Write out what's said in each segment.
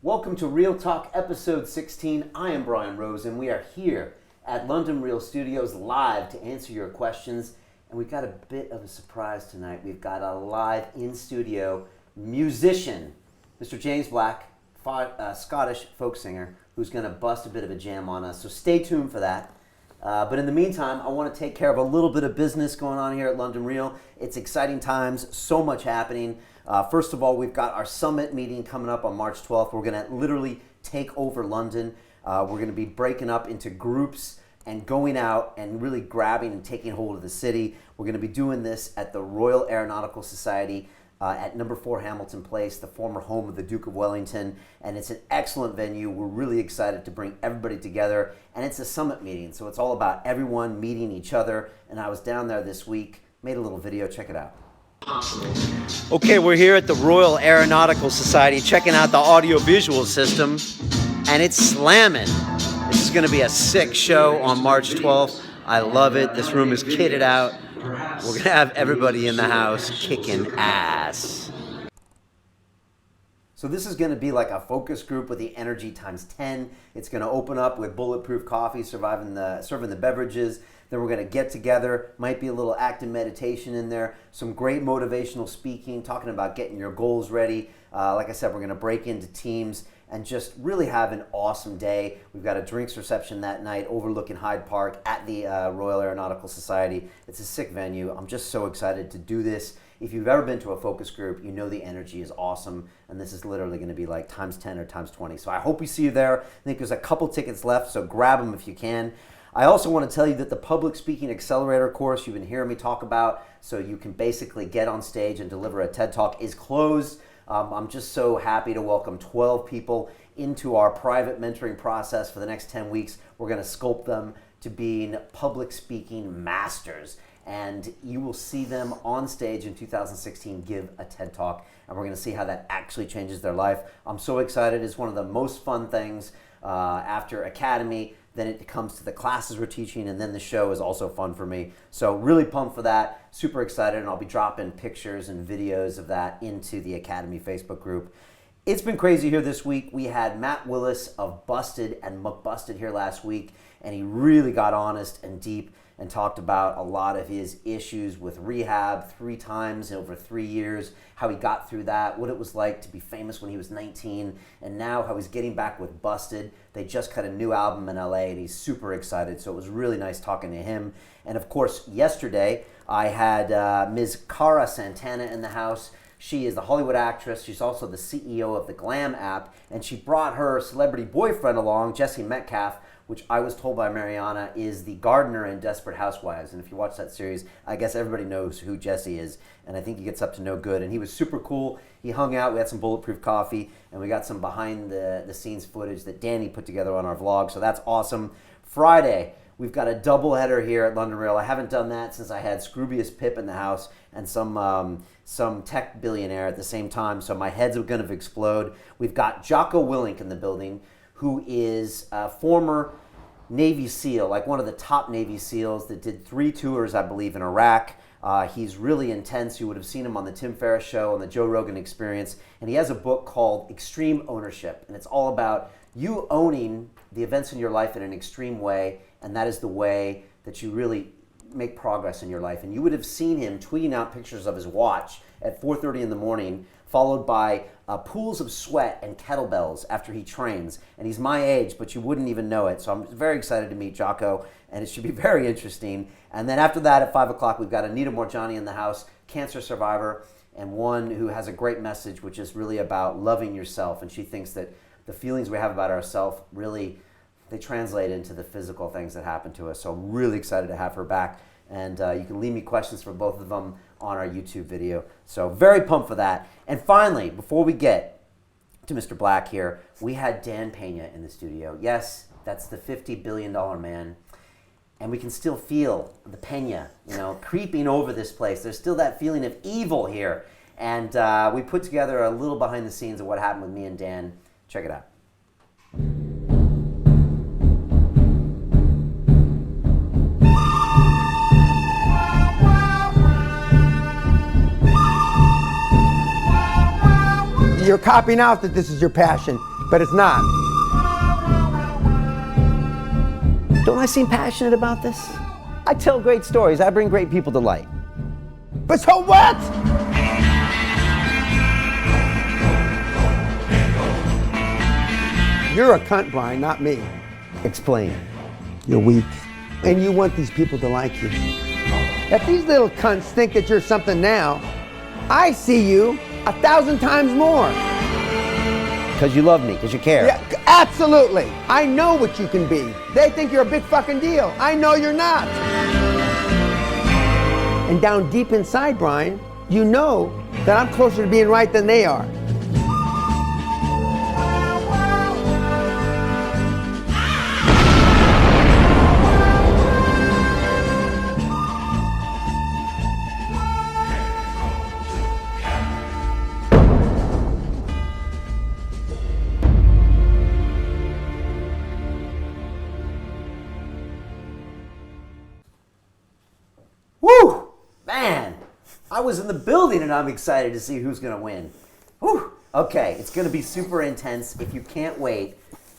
Welcome to Real Talk episode 16. I am Brian Rose and we are here at London Real Studios live to answer your questions. And we've got a bit of a surprise tonight. We've got a live in-studio musician, Mr. James Black, Scottish folk singer, who's going to bust a bit of a jam on us. So stay tuned for that. But in the meantime, I want to take care of a little bit of business going on here at London Real. It's exciting times, so much happening. First of all, we've got our summit meeting coming up on March 12th. We're going to literally take over London. We're going to be breaking up into groups and going out and really grabbing and taking hold of the city. We're going to be doing this at the Royal Aeronautical Society at number 4 Hamilton Place, the former home of the Duke of Wellington. And it's an excellent venue. We're really excited to bring everybody together. And it's a summit meeting, so it's all about everyone meeting each other. And I was down there this week, made a little video. Check it out. Okay, we're here at the Royal Aeronautical Society checking out the audio-visual system, and it's slamming. This is going to be a sick show on March 12th. I love it. This room is kitted out. We're going to have everybody in the house kicking ass. So this is going to be like a focus group with the energy times 10. It's going to open up with bulletproof coffee, serving the beverages. Then we're going to get together, might be a little active meditation in there, some great motivational speaking, talking about getting your goals ready. Like I said, we're going to break into teams and just really have an awesome day. We've got a drinks reception that night overlooking Hyde Park at the Royal Aeronautical Society. It's a sick venue. I'm just so excited to do this. If you've ever been to a focus group, you know the energy is awesome, and this is literally going to be like times 10 or times 20. So I hope we see you there. I think there's a couple tickets left, so grab them if you can. I also want to tell you that the Public Speaking Accelerator course you've been hearing me talk about, so you can basically get on stage and deliver a TED Talk, is closed. I'm just so happy to welcome 12 people into our private mentoring process for the next 10 weeks. We're going to sculpt them to being public speaking masters. And you will see them on stage in 2016 give a TED Talk, and we're going to see how that actually changes their life. I'm so excited. It's one of the most fun things after Academy. Then it comes to the classes we're teaching, and then the show is also fun for me. So really pumped for that, super excited, and I'll be dropping pictures and videos of that into the Academy Facebook group. It's been crazy here this week. We had Matt Willis of Busted and McBusted here last week, and he really got honest and deep and talked about a lot of his issues with rehab 3 times over 3 years, how he got through that, what it was like to be famous when he was 19, and now how he's getting back with Busted. They just cut a new album in LA, and he's super excited, so it was really nice talking to him. And of course, yesterday, I had Ms. Cara Santana in the house. She is the Hollywood actress. She's also the CEO of the Glam app, and she brought her celebrity boyfriend along, Jesse Metcalf, which I was told by Mariana is the gardener in Desperate Housewives. And if you watch that series, I guess everybody knows who Jesse is. And I think he gets up to no good. And he was super cool. He hung out. We had some bulletproof coffee. And we got some behind the scenes footage that Danny put together on our vlog. So that's awesome. Friday, we've got a doubleheader here at London Real. I haven't done that since I had Scroobius Pip in the house and some tech billionaire at the same time. So my head's going to explode. We've got Jocko Willink in the building, who is a former Navy SEAL, like one of the top Navy SEALs that did 3 tours, I believe, in Iraq. He's really intense. You would have seen him on the Tim Ferriss Show, on the Joe Rogan Experience. And he has a book called Extreme Ownership. And it's all about you owning the events in your life in an extreme way. And that is the way that you really make progress in your life. And you would have seen him tweeting out pictures of his watch at 4:30 in the morning, followed by pools of sweat and kettlebells after he trains. And he's my age, but you wouldn't even know it. So I'm very excited to meet Jocko, and it should be very interesting. And then after that, at 5 o'clock, we've got Anita Morjani in the house, cancer survivor, and one who has a great message, which is really about loving yourself. And she thinks that the feelings we have about ourselves really, they translate into the physical things that happen to us. So I'm really excited to have her back. And you can leave me questions for both of them on our YouTube video. So very pumped for that. And finally, before we get to Mr. Black here, we had Dan Pena in the studio. Yes, that's the $50 billion man. And we can still feel the Pena, creeping over this place. There's still that feeling of evil here. And we put together a little behind the scenes of what happened with me and Dan. Check it out. You're copying out that this is your passion, but it's not. Don't I seem passionate about this? I tell great stories. I bring great people to light. But so what? You're a cunt, Brian, not me. Explain. You're weak. And you want these people to like you. If these little cunts think that you're something now, I see you 1,000 times more. Because you love me, because you care. Yeah, absolutely. I know what you can be. They think you're a big fucking deal. I know you're not. And down deep inside, Brian, you know that I'm closer to being right than they are. Woo! Man, I was in the building and I'm excited to see who's going to win. Woo! Okay, it's going to be super intense. If you can't wait,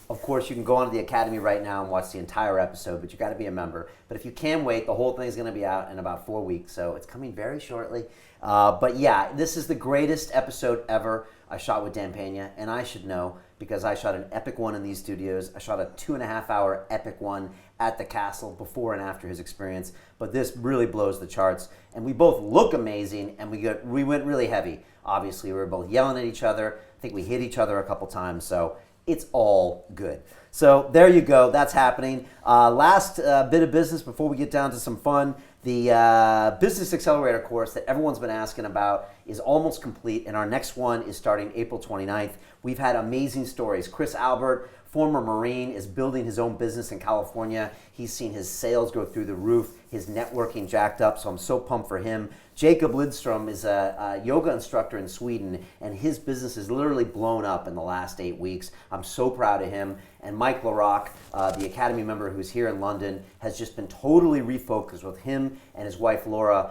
of course, you can go onto the Academy right now and watch the entire episode, but you got to be a member. But if you can wait, the whole thing is going to be out in about 4 weeks, so it's coming very shortly. But yeah, this is the greatest episode ever I shot with Dan Pena, and I should know because I shot an epic one in these studios. I shot a 2.5-hour epic one at the castle before and after his experience, but this really blows the charts. And we both look amazing, and we went really heavy. Obviously, we were both yelling at each other. I think we hit each other a couple times, so it's all good. So there you go. That's happening. Last bit of business before we get down to some fun. The Business Accelerator course that everyone's been asking about is almost complete, and our next one is starting April 29th. We've had amazing stories. Chris Albert, former Marine, is building his own business in California. He's seen his sales go through the roof, his networking jacked up, so I'm so pumped for him. Jacob Lidstrom is a yoga instructor in Sweden, and his business is literally blown up in the last 8 weeks. I'm so proud of him. And Mike LaRock, the Academy member who's here in London, has just been totally refocused with him and his wife Laura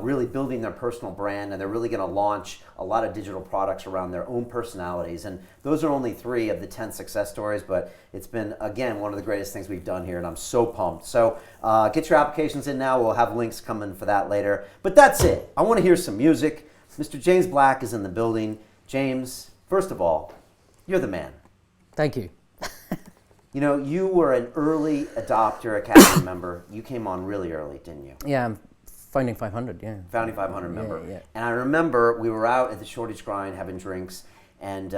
really building their personal brand, and they're really going to launch a lot of digital products around their own personalities. And those are only 3 of the 10 success stories, but it's been, again, one of the greatest things we've done here, and I'm so pumped. So get your applications in now. We'll have links coming for that later. But that's it. I want to hear some music. Mr. James Black is in the building. James, first of all, you're the man. Thank you. You know, you were an early adopter Academy member. You came on really early, didn't you? Yeah, I'm Founding 500, yeah. Founding 500 member. Yeah. And I remember we were out at the Shortage Grind having drinks, and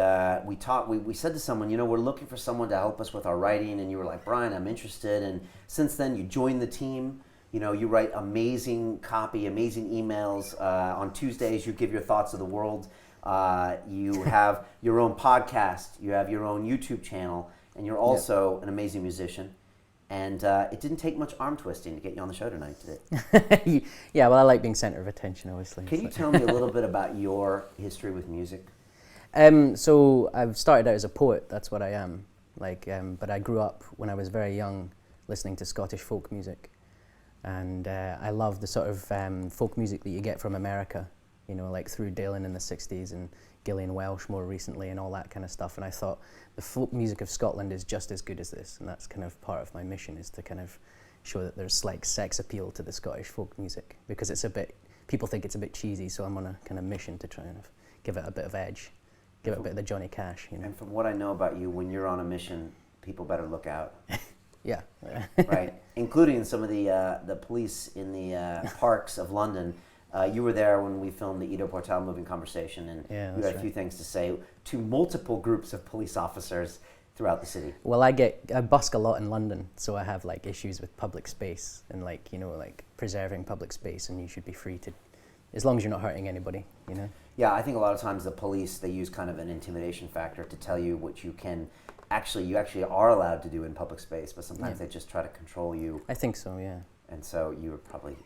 we said to someone, you know, we're looking for someone to help us with our writing, and you were like, Brian, I'm interested. And since then, you joined the team. You know, you write amazing copy, amazing emails. On Tuesdays, you give your thoughts of the world. You have your own podcast. You have your own YouTube channel. And you're also an amazing musician. And it didn't take much arm twisting to get you on the show tonight, did it? Yeah, well, I like being center of attention, obviously. Can you tell me a little bit about your history with music? So I've started out as a poet, that's what I am. But I grew up when I was very young listening to Scottish folk music. And I love the sort of folk music that you get from America, you know, like through Dylan in the 60s and Gillian Welsh more recently and all that kind of stuff. And I thought the folk music of Scotland is just as good as this. And that's kind of part of my mission, is to kind of show that there's like sex appeal to the Scottish folk music, because it's a bit, people think it's a bit cheesy, so I'm on a kind of mission to try and give it a bit of edge, give it a bit of the Johnny Cash, you know. And from what I know about you, when you're on a mission, people better look out. Yeah. Right, including some of the police in the parks of London. You were there when we filmed the Ido Portal Moving Conversation, and you had a few things to say to multiple groups of police officers throughout the city. Well, I busk a lot in London, so I have like issues with public space and like, you know, like preserving public space, and you should be free to, as long as you're not hurting anybody, you know? Yeah, I think a lot of times the police, they use kind of an intimidation factor to tell you what you can, you actually are allowed to do in public space, but sometimes they just try to control you. I think so, yeah. And so you were probably...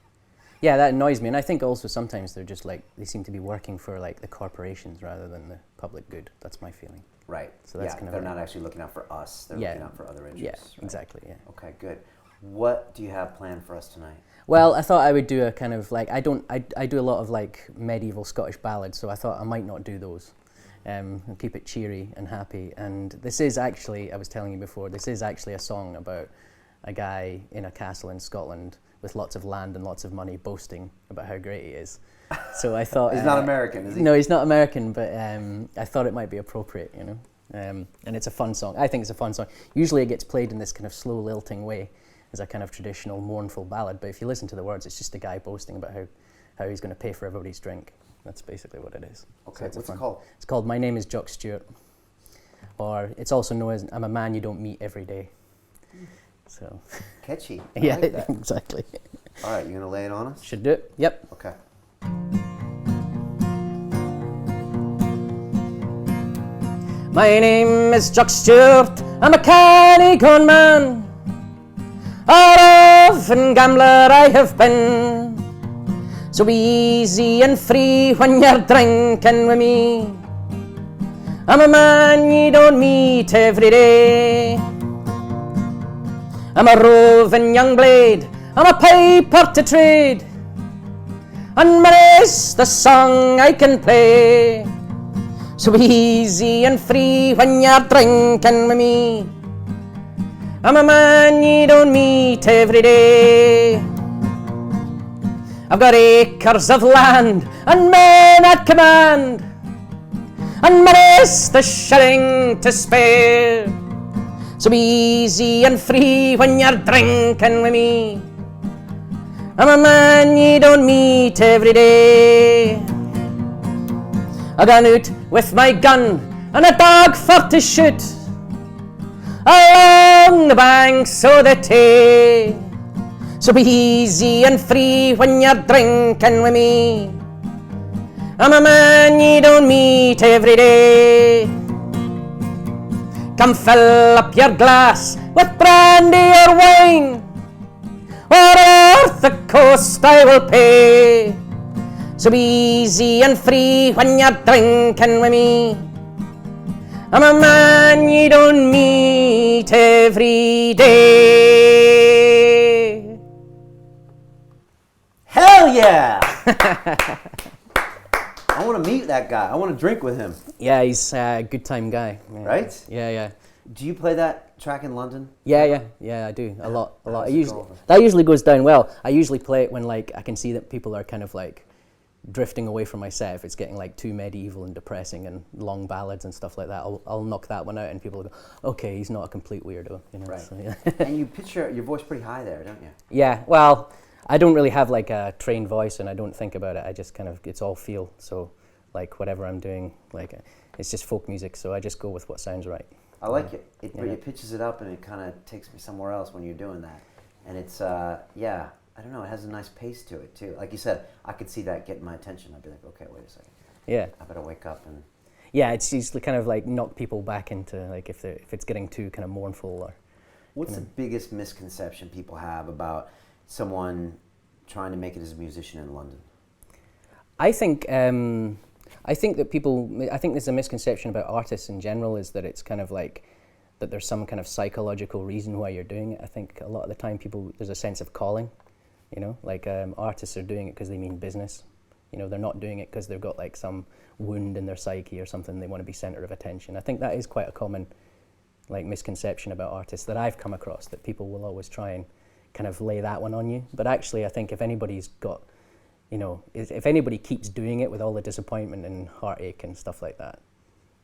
Yeah, that annoys me, and I think also sometimes they're just like, they seem to be working for like the corporations rather than the public good. That's my feeling. Right. So that's kind of they're not actually looking out for us. They're looking out for other interests. Yeah, right? exactly, yeah. Okay, good. What do you have planned for us tonight? Well, I thought I would do a kind of like, I do a lot of like medieval Scottish ballads, so I thought I might not do those. And keep it cheery and happy. And this is actually, I was telling you before, this is actually a song about a guy in a castle in Scotland with lots of land and lots of money boasting about how great he is. So I thought... He's not American, is he? No, he's not American, but I thought it might be appropriate, you know. And it's a fun song. I think it's a fun song. Usually it gets played in this kind of slow, lilting way as a kind of traditional, mournful ballad. But if you listen to the words, it's just a guy boasting about how he's going to pay for everybody's drink. That's basically what it is. Okay, so what's it called? It's called My Name is Jock Stewart. Or it's also known as I'm a Man You Don't Meet Every Day. So Catchy. I yeah, like that. exactly. All right, you going to lay it on us? Should do it. Yep. Okay. My name is Jock Stewart, I'm a canny con man. A roving gambler I have been, so easy and free when you're drinking with me. I'm a man you don't meet every day. I'm a roving young blade, I'm a piper to trade, and many's the song I can play. So easy and free when you're drinking with me. I'm a man you don't meet every day. I've got acres of land and men at command, and many's the shilling to spare. So easy and free when you're drinking with me. I'm a man you don't meet every day. I gone out with my gun and a dog for to shoot along the banks of the Tay. So be easy and free when you're drinking with me. I'm a man you don't meet every day. Come fill up your glass with brandy or wine, or off the coast I will pay. So be easy and free when you're drinking with me. I'm a man you don't meet every day. Hell yeah! I want to meet that guy. I want to drink with him. Yeah, he's a good time guy. Yeah. Right? Yeah. Do you play that track in London? Yeah, I do. A lot. How's it going? That usually goes down well. I usually play it when like I can see that people are kind of like drifting away from my set. If it's getting like too medieval and depressing and long ballads and stuff like that, I'll knock that one out and people will go, okay, he's not a complete weirdo, you know. Right. So, yeah. And you pitch your voice pretty high there, don't you? Yeah, well, I don't really have like a trained voice and I don't think about it. I just kind of, it's all feel. So like whatever I'm doing, like it's just folk music. So I just go with what sounds right. I like it. It pitches it up and it kind of takes me somewhere else when you're doing that. And it's, I don't know, it has a nice pace to it too. Like you said, I could see that getting my attention. I'd be like, okay, wait a second. Yeah. I better wake up and... Yeah, it's usually kind of like knock people back into like if it's getting too kind of mournful or... What's the biggest misconception people have about someone trying to make it as a musician in London? I think there's a misconception about artists in general is that it's kind of like that there's some kind of psychological reason why you're doing it. I think a lot of the time there's a sense of calling, you know, like artists are doing it because they mean business. You know, they're not doing it because they've got like some wound in their psyche or something. They want to be center of attention. I think that is quite a common like misconception about artists that I've come across, that people will always try and kind of lay that one on you. But actually, I think if anybody's got, you know, if anybody keeps doing it with all the disappointment and heartache and stuff like that,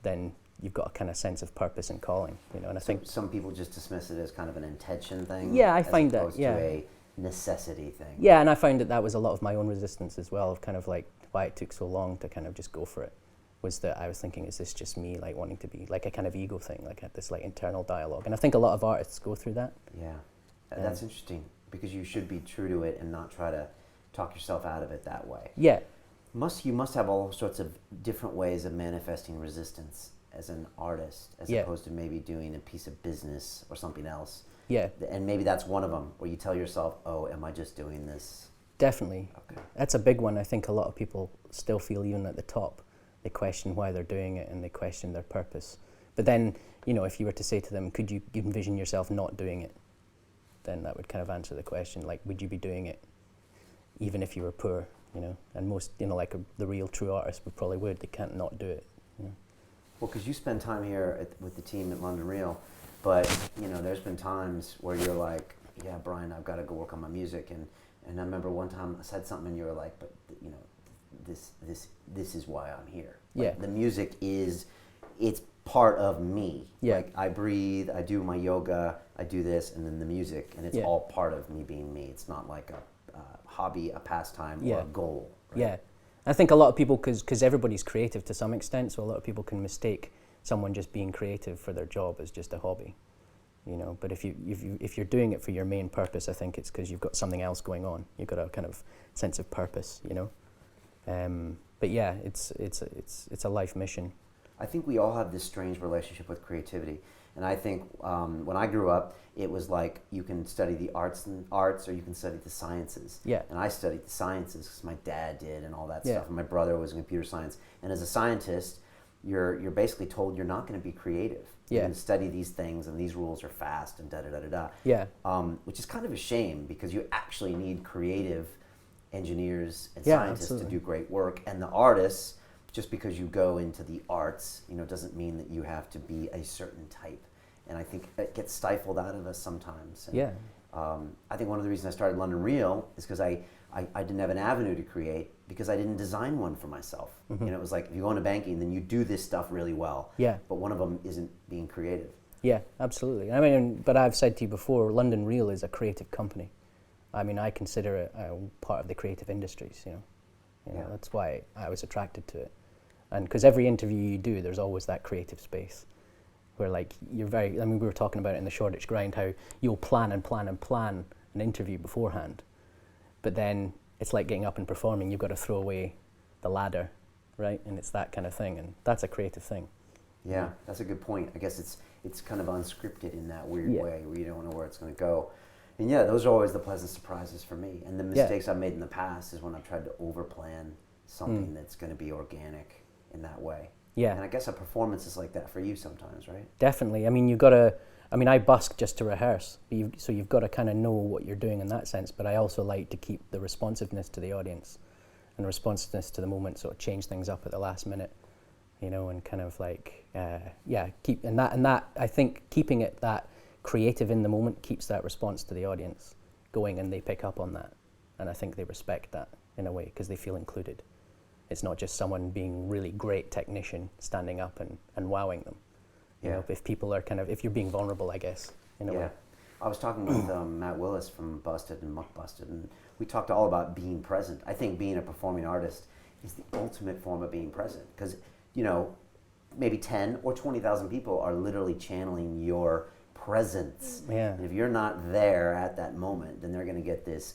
then you've got a kind of sense of purpose and calling, you know. And I think some people just dismiss it as kind of an intention thing. Yeah, I find that. Yeah, as opposed to a necessity thing. Yeah, and I found that was a lot of my own resistance as well, of kind of like why it took so long to kind of just go for it, was that I was thinking, is this just me like wanting to be like a kind of ego thing, like had this like internal dialogue, and I think a lot of artists go through that. Yeah, that's interesting, because you should be true to it and not try to talk yourself out of it that way. Yeah. You must have all sorts of different ways of manifesting resistance as an artist, as opposed to maybe doing a piece of business or something else. Yeah. And maybe that's one of them, where you tell yourself, oh, am I just doing this? Definitely. Okay. That's a big one. I think a lot of people still feel, even at the top, they question why they're doing it and they question their purpose. But then, you know, if you were to say to them, could you envision yourself not doing it? Then that would kind of answer the question, like, would you be doing it even if you were poor, you know? And most, you know, like the real true artists would probably would. They can't not do it, you know? Well, because you spend time here with the team at London Real, but there's been times where you're like, yeah, Brian, I've got to go work on my music, and I remember one time I said something, and you were like, but this is why I'm here. Like, the music it's part of me. Yeah. Like, I breathe, I do my yoga, I do this, and then the music, and it's all part of me being me. It's not like a hobby, a pastime, or a goal. Right? Yeah. I think a lot of people, because everybody's creative to some extent, so a lot of people can mistake someone just being creative for their job as just a hobby, But if you're doing it for your main purpose, I think it's because you've got something else going on. You've got a kind of sense of purpose, But yeah, it's a life mission. I think we all have this strange relationship with creativity, and I think when I grew up, it was like you can study the arts, or you can study the sciences. Yeah. And I studied the sciences because my dad did, and all that stuff. And my brother was in computer science. And as a scientist, you're basically told you're not going to be creative. Yeah. You can study these things, and these rules are fast, and da da da da da. Yeah. Which is kind of a shame, because you actually need creative engineers and Yeah, scientists absolutely. to do great work, and the artists. Just because you go into the arts, doesn't mean that you have to be a certain type. And I think it gets stifled out of us sometimes. And, Yeah. I think one of the reasons I started London Real is because I didn't have an avenue to create, because I didn't design one for myself. Mm-hmm. It was like, if you go into banking, then you do this stuff really well. Yeah. But one of them isn't being creative. Yeah, absolutely. I mean, but I've said to you before, London Real is a creative company. I mean, I consider it part of the creative industries, That's why I was attracted to it. And because every interview you do, there's always that creative space where, like, we were talking about it in the Shoreditch Grind, how you'll plan and plan and plan an interview beforehand. But then it's like getting up and performing. You've got to throw away the ladder, right? And it's that kind of thing. And that's a creative thing. Yeah, that's a good point. I guess it's kind of unscripted in that weird way where you don't know where it's going to go. And yeah, those are always the pleasant surprises for me. And the mistakes I've made in the past is when I've tried to overplan something that's going to be organic in that way. Yeah. And I guess a performance is like that for you sometimes, right? Definitely. I mean, I busk just to rehearse, so you've got to kind of know what you're doing in that sense, but I also like to keep the responsiveness to the audience and responsiveness to the moment, sort of change things up at the last minute, and kind of like, keep, and that, I think keeping it that creative in the moment keeps that response to the audience going, and they pick up on that. And I think they respect that in a way, because they feel included. It's not just someone being really great technician standing up and wowing them. If people are if you're being vulnerable, I guess, in a way. I was talking with Matt Willis from Busted and Muck Busted, and we talked all about being present. I think being a performing artist is the ultimate form of being present, because, maybe 10 or 20,000 people are literally channeling your presence. Yeah. And if you're not there at that moment, then they're going to get this,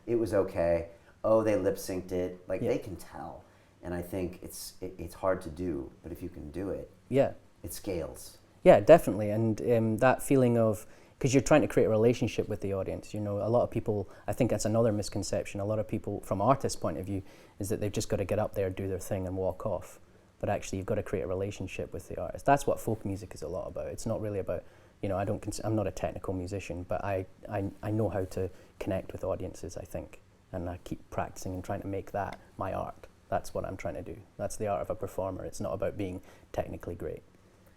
it was okay. Oh, they lip synced it. They can tell. And I think it's hard to do, but if you can do it, it scales. Yeah, definitely. And that feeling of, because you're trying to create a relationship with the audience. A lot of people, I think that's another misconception. A lot of people, from artists' point of view, is that they've just got to get up there, do their thing, and walk off. But actually, you've got to create a relationship with the artist. That's what folk music is a lot about. It's not really about, I'm not a technical musician, but I know how to connect with audiences, I think. And I keep practicing and trying to make that my art. That's what I'm trying to do. That's the art of a performer. It's not about being technically great.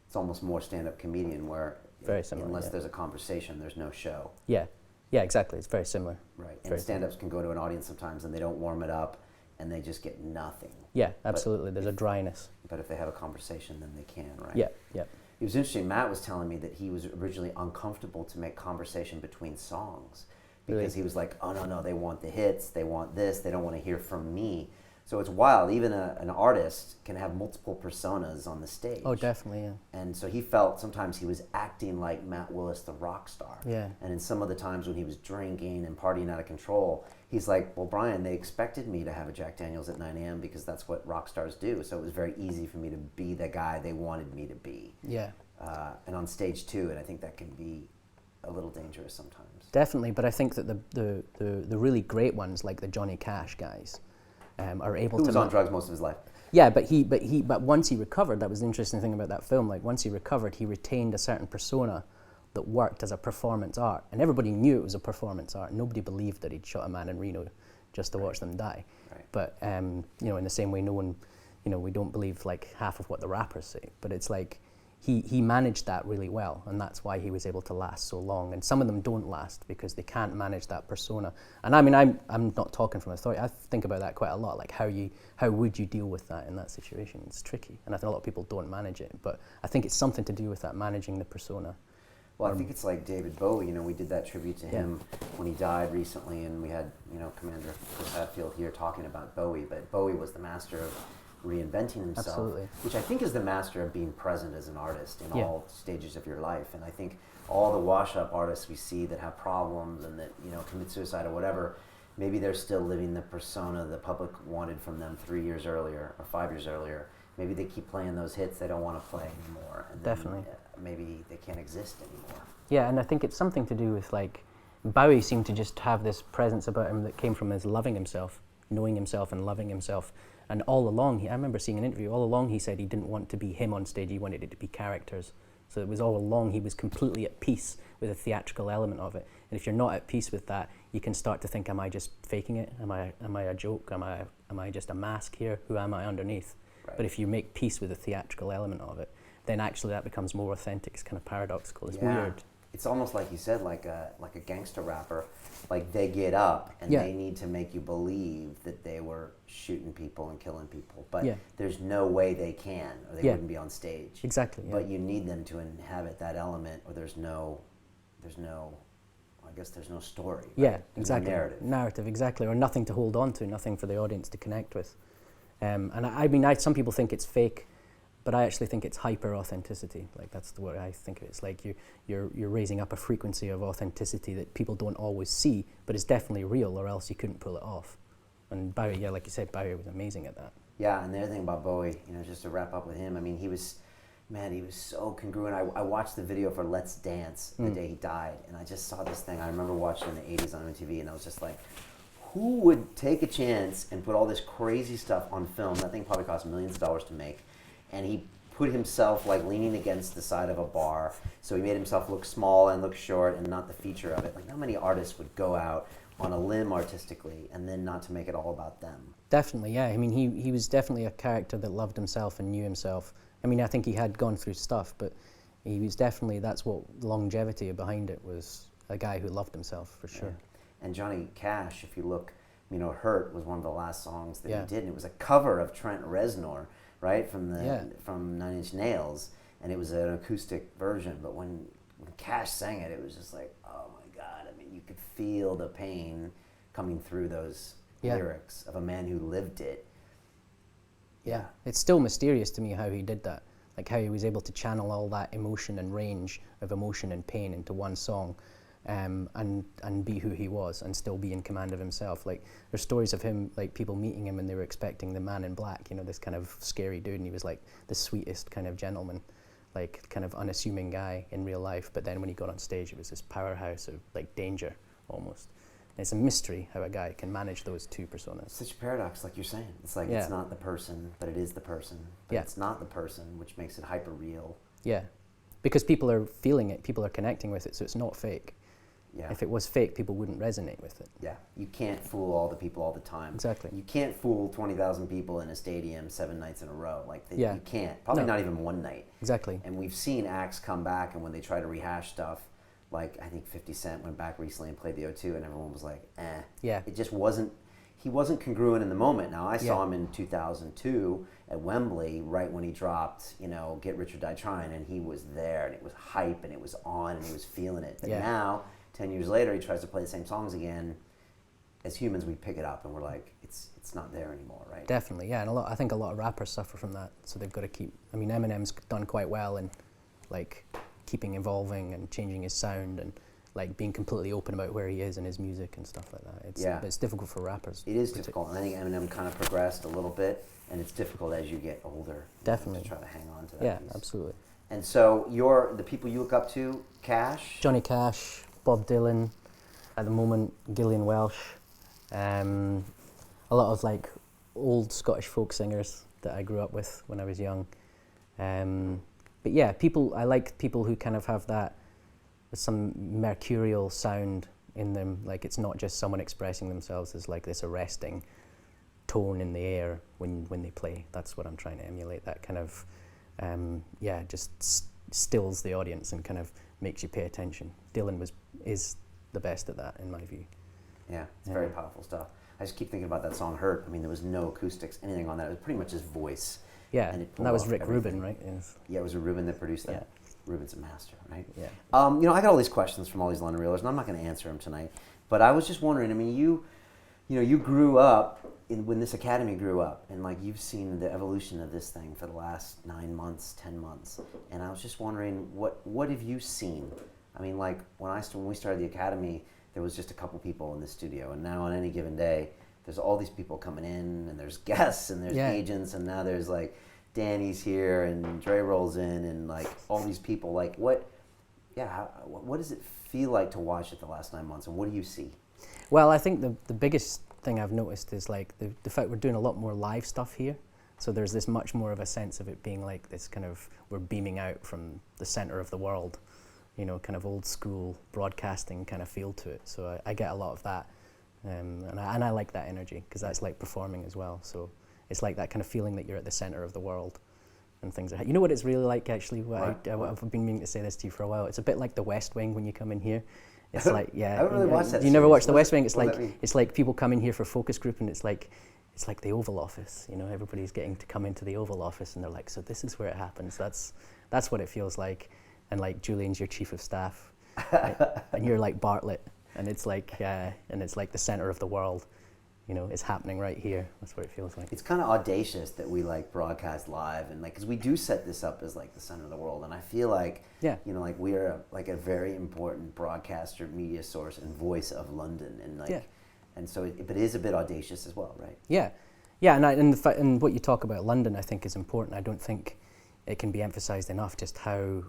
It's almost more stand-up comedian, where very similar, unless there's a conversation, there's no show. Yeah, exactly. It's very similar. Right. And stand-ups can go to an audience sometimes and they don't warm it up and they just get nothing. Yeah, absolutely. There's a dryness. But if they have a conversation, then they can, right? Yeah. It was interesting. Matt was telling me that he was originally uncomfortable to make conversation between songs, because he was like, oh, no, they want the hits, they want this, they don't want to hear from me. So it's wild. Even an artist can have multiple personas on the stage. Oh, definitely, yeah. And so he felt sometimes he was acting like Matt Willis, the rock star. Yeah. And in some of the times when he was drinking and partying out of control, he's like, well, Brian, they expected me to have a Jack Daniels at 9 a.m. because that's what rock stars do. So it was very easy for me to be the guy they wanted me to be. Yeah. And on stage too, and I think that can be a little dangerous sometimes. Definitely, but I think that the really great ones, like the Johnny Cash guys, are able to. Who was on drugs most of his life. Yeah, but once he recovered, that was the interesting thing about that film. Like, once he recovered, he retained a certain persona that worked as a performance art, and everybody knew it was a performance art. Nobody believed that he'd shot a man in Reno just to watch them die. Right. But in the same way, no one, you know, we don't believe like half of what the rappers say, but it's like he managed that really well, and that's why he was able to last so long. And some of them don't last because they can't manage that persona. And I mean, I'm not talking from authority. I think about that quite a lot, like how would you deal with that in that situation? It's tricky, and I think a lot of people don't manage it, but I think it's something to do with that, managing the persona. Well, I think it's like David Bowie. You know, we did that tribute to him when he died recently, and we had, you know, Commander Chris Hadfield here talking about Bowie. But Bowie was the master of reinventing himself, Absolutely. which I think is the master of being present as an artist in all stages of your life. And I think all the wash-up artists we see that have problems and that, you know, commit suicide or whatever, maybe they're still living the persona the public wanted from them 3 years earlier or 5 years earlier. Maybe they keep playing those hits they don't want to play anymore. And Definitely. Then, maybe they can't exist anymore. Yeah, and I think it's something to do with, like, Bowie seemed to just have this presence about him that came from his loving himself, knowing himself and loving himself. And all along, I remember seeing an interview, all along he said he didn't want to be him on stage, he wanted it to be characters. So it was all along he was completely at peace with the theatrical element of it. And if you're not at peace with that, you can start to think, am I just faking it? Am I a joke? Am I just a mask here? Who am I underneath? Right. But if you make peace with the theatrical element of it, then actually that becomes more authentic. It's kind of paradoxical. It's weird. It's almost like you said, like a gangster rapper. Like they get up and they need to make you believe that they were shooting people and killing people, but there's no way they can, or they wouldn't be on stage. Exactly. But you need them to inhabit that element, or there's no. I guess there's no story. Right? Yeah, There's exactly. no narrative, exactly, or nothing to hold on to, nothing for the audience to connect with. And I mean, some people think it's fake, but I actually think it's hyper authenticity. Like that's the word I think of it. It's like you're raising up a frequency of authenticity that people don't always see, but it's definitely real, or else you couldn't pull it off. And Bowie, like you said, Bowie was amazing at that. Yeah, and the other thing about Bowie, you know, just to wrap up with him, I mean, he was so congruent. I watched the video for Let's Dance the day he died, and I just saw this thing. I remember watching it in the 80s on MTV, and I was just like, who would take a chance and put all this crazy stuff on film? That thing probably cost millions of dollars to make. And he put himself like leaning against the side of a bar, so he made himself look small and look short and not the feature of it. Like, how many artists would go out on a limb artistically and then not to make it all about them? Definitely, yeah. I mean, he was definitely a character that loved himself and knew himself. I mean, I think he had gone through stuff, but he was definitely, that's what longevity behind it was, a guy who loved himself, for sure. And Johnny Cash, if you look, you know, Hurt was one of the last songs that he did, and it was a cover of Trent Reznor, right, from Nine Inch Nails, and it was an acoustic version, but when Cash sang it, it was just like, oh my God, I mean, you could feel the pain coming through those lyrics of a man who lived it. Yeah, it's still mysterious to me how he did that, like how he was able to channel all that emotion and range of emotion and pain into one song, and be who he was and still be in command of himself. Like there's stories of him, like people meeting him and they were expecting the man in black, you know, this kind of scary dude, and he was like the sweetest kind of gentleman, like kind of unassuming guy in real life, but then when he got on stage it was this powerhouse of like danger almost. And it's a mystery how a guy can manage those two personas. Such a paradox, like you're saying. It's like it's not the person, but it is the person. But it's not the person, which makes it hyper real. Yeah, because people are feeling it, people are connecting with it, so it's not fake. Yeah. If it was fake, people wouldn't resonate with it. Yeah, you can't fool all the people all the time. Exactly. You can't fool 20,000 people in a stadium 7 nights in a row. Like you can't. Probably not even one night. Exactly. And we've seen acts come back, and when they try to rehash stuff, like I think 50 Cent went back recently and played the O2, and everyone was like, eh. Yeah. It just wasn't. He wasn't congruent in the moment. Now I saw him in 2002 at Wembley, right when he dropped, you know, Get Rich or Die Trying, and he was there, and it was hype, and it was on, and he was feeling it. But now, 10 years later, he tries to play the same songs again. As humans, we pick it up and we're like, it's not there anymore, right? Definitely, yeah. And I think a lot of rappers suffer from that, so they've got to keep. I mean, Eminem's done quite well in, like, keeping evolving and changing his sound and like being completely open about where he is in his music and stuff like that. But it's difficult for rappers. It is difficult. And I think Eminem kind of progressed a little bit, and it's difficult as you get older. Definitely. To try to hang on to that. Yeah, piece. Absolutely. And so the people you look up to, Cash? Johnny Cash, Bob Dylan, at the moment, Gillian Welsh, a lot of like old Scottish folk singers that I grew up with when I was young. But yeah, I like people who kind of have that, some mercurial sound in them, like it's not just someone expressing themselves as like this arresting tone in the air when they play. That's what I'm trying to emulate. That kind of, just stills the audience and kind of makes you pay attention. Dylan is the best at that, in my view. Yeah, it's very powerful stuff. I just keep thinking about that song "Hurt." I mean, there was no acoustics, anything on that. It was pretty much his voice. Yeah, and that was Rick Rubin, right? Yes. Yeah, it was Rubin that produced that. Yeah. Rubin's a master, right? Yeah. I got all these questions from all these London Reelers, and I'm not going to answer them tonight. But I was just wondering. I mean, you grew up when this academy grew up, and like you've seen the evolution of this thing for the last 9 months, 10 months, and I was just wondering, what have you seen? I mean, like when we started the academy, there was just a couple people in the studio, and now on any given day, there's all these people coming in, and there's guests, and there's agents, and now there's like Danny's here, and Dre rolls in, and like all these people. Like what does it feel like to watch it the last 9 months, and what do you see? Well, I think the biggest thing I've noticed is like the fact we're doing a lot more live stuff here. So there's this much more of a sense of it being like this kind of, we're beaming out from the center of the world, kind of old school broadcasting kind of feel to it. So I get a lot of that. And I like that energy because that's like performing as well. So it's like that kind of feeling that you're at the center of the world and things are. You know what it's really like actually? I've been meaning to say this to you for a while. It's a bit like the West Wing when you come in here. It's like, I haven't really watched that. You never watched the West Wing? It's like people come in here for focus group, and it's like the Oval Office. Everybody's getting to come into the Oval Office, and they're like, so this is where it happens. That's what it feels like. And like Julian's your chief of staff, and you're like Bartlett. And it's like the center of the world, it's happening right here. That's what it feels like. It's kind of audacious that we like broadcast live, and like, because we do set this up as like the center of the world, and I feel like, like we are like a very important broadcaster, media source, and voice of London, and like, and so, but it is a bit audacious as well, right? Yeah, and what you talk about London, I think, is important. I don't think it can be emphasized enough just how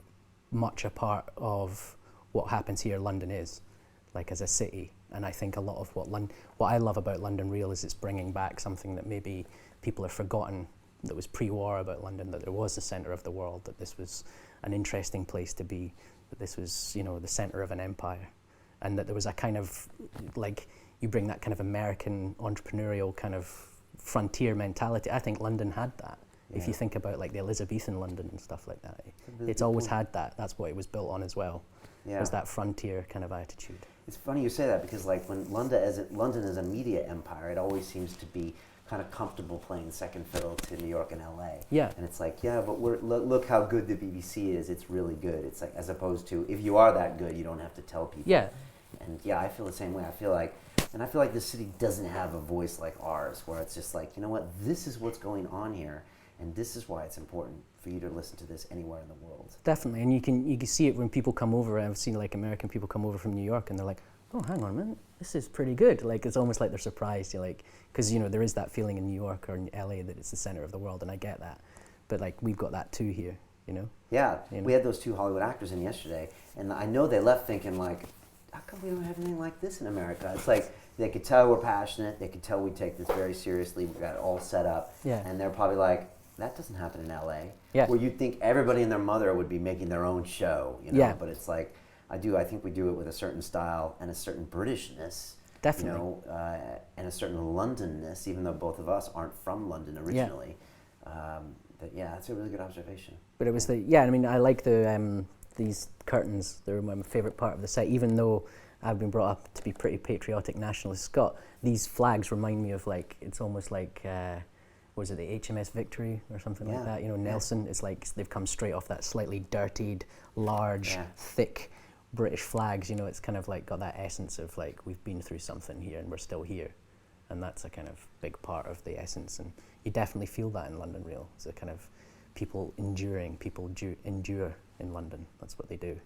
much a part of what happens here London is. Like as a city, and I think a lot of what I love about London Real is it's bringing back something that maybe people have forgotten that was pre-war about London, that there was the centre of the world, that this was an interesting place to be, that this was the centre of an empire, and that there was a kind of like, you bring that kind of American entrepreneurial kind of frontier mentality. I think London had that. Yeah. If you think about like the Elizabethan London and stuff like that, it's always had that. That's what it was built on as well. Yeah. Was that frontier kind of attitude. It's funny you say that, because like when London as a media empire, it always seems to be kind of comfortable playing second fiddle to New York and LA. Yeah. And it's like, but look how good the BBC is. It's really good. It's like, as opposed to, if you are that good, you don't have to tell people. Yeah. And I feel the same way. I feel like the city doesn't have a voice like ours, where it's just like, this is what's going on here, and this is why it's important for you to listen to this anywhere in the world. Definitely, and you can see it when people come over. I've seen like American people come over from New York, and they're like, oh, hang on a minute, this is pretty good. Like, it's almost like they're surprised. You're like, because there is that feeling in New York or in LA that it's the center of the world, and I get that. But like, we've got that too here, Yeah, we had those 2 Hollywood actors in yesterday, and I know they left thinking like, how come we don't have anything like this in America? It's like, they could tell we're passionate, they could tell we take this very seriously, we got it all set up, and they're probably like, that doesn't happen in LA. Yeah. Where you'd think everybody and their mother would be making their own show, but it's like, I think we do it with a certain style and a certain Britishness. Definitely. And a certain Londonness, even though both of us aren't from London originally. But that's a really good observation. But it was I like these curtains. They're my favorite part of the set, even though I've been brought up to be pretty patriotic nationalist Scot. These flags remind me of like, it's almost like, was it the HMS Victory or something like that? Nelson, it's like they've come straight off that slightly dirtied, large, thick British flags. It's kind of like got that essence of like, we've been through something here and we're still here. And that's a kind of big part of the essence. And you definitely feel that in London Real. It's a kind of people enduring, people endure in London. That's what they do.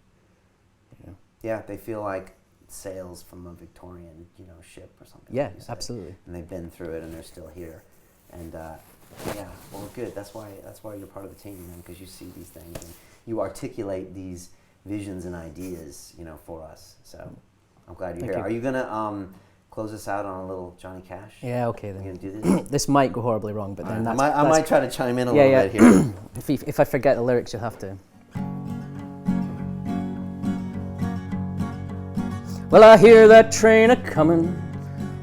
Yeah, they feel like sails from a Victorian, ship or something. Yeah, like absolutely. And they've been through it and they're still here. And well, good. That's why you're part of the team, because you see these things and you articulate these visions and ideas, for us. So I'm glad you're here. Are you gonna close us out on a little Johnny Cash? Yeah, okay then. You gonna do this? This might go horribly wrong, but then that's, I might try to chime in a little bit here. If I forget the lyrics, you'll have to. Well, I hear that train a-comin',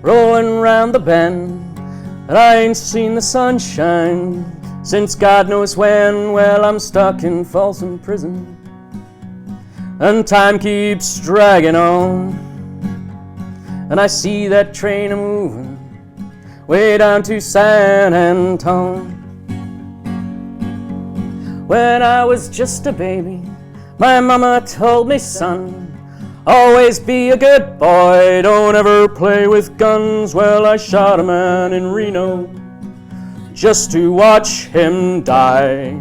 rolling round the bend. And I ain't seen the sunshine since God knows when. Well, I'm stuck in Folsom Prison, and time keeps dragging on. And I see that train a-moving way down to San Antone. When I was just a baby, my mama told me, son, always be a good boy, don't ever play with guns. Well, I shot a man in Reno just to watch him die.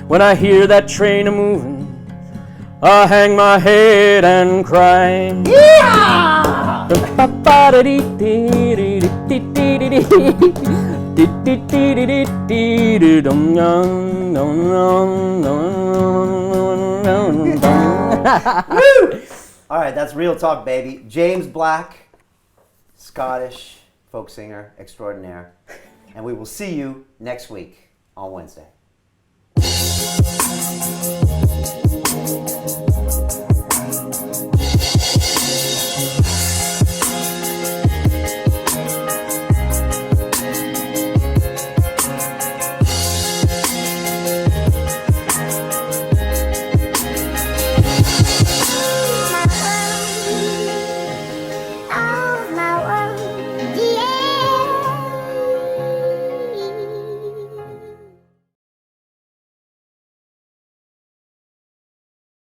When I hear that train a-moving, I hang my head and cry. Yeah! All right, that's Real Talk, baby. James Black, Scottish folk singer extraordinaire. And we will see you next week on Wednesday.